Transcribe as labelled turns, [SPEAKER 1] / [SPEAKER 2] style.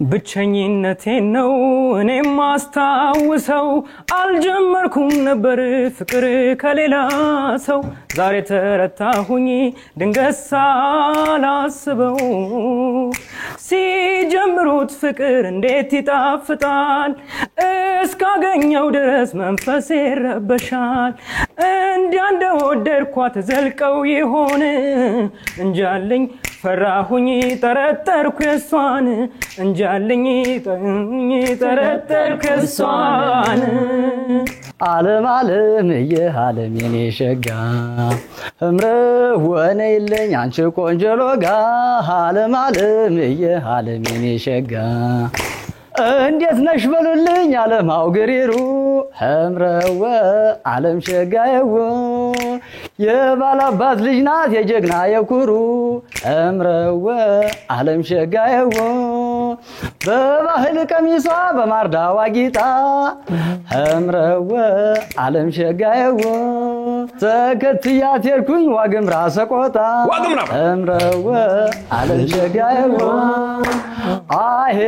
[SPEAKER 1] ብቸኝነቴን ነው እኔም ማስታውሰው አልጀመርኩም ነበር ፍቅር ከሌላ ሰው ዛሬ ተረታሁኝ ድንገት ሳላስበው ሲጀምሩት ፍቅር እንዴት ይጣፍጣል እስካገኘው ድረስ መንፈሴ ረበሻል እንዲያ እንደወደድኳት ዘልቀው ይሆን እንጃልኝ ፈራሁኝ ጠረጠርኩ እሷን እንጃልኝ ጠረጠርኩ እሷን
[SPEAKER 2] ዓለም የዓለም የኔ ሸጋ እምረወነይልኝ አንቺ ቆንጆ ሎጋ ዓለም የዓለም የኔ ሸጋ እንዴት ነሽ በሉልኝ ዓለም አውግሪሩ እምረወ ዓለም ሸጋየው የባላባት ልጅ ናት የጀግና የኩሩ እምረወ ዓለም ሸጋየው በባህል ቀሚሷ በማርዳዋ ጊጣ እምረወ ዓለም ሸጋየው ተከትያት ሄድኩኝ ዋግምራ ሰቆጣ እምረወ ዓለም ሸጋየው አሄ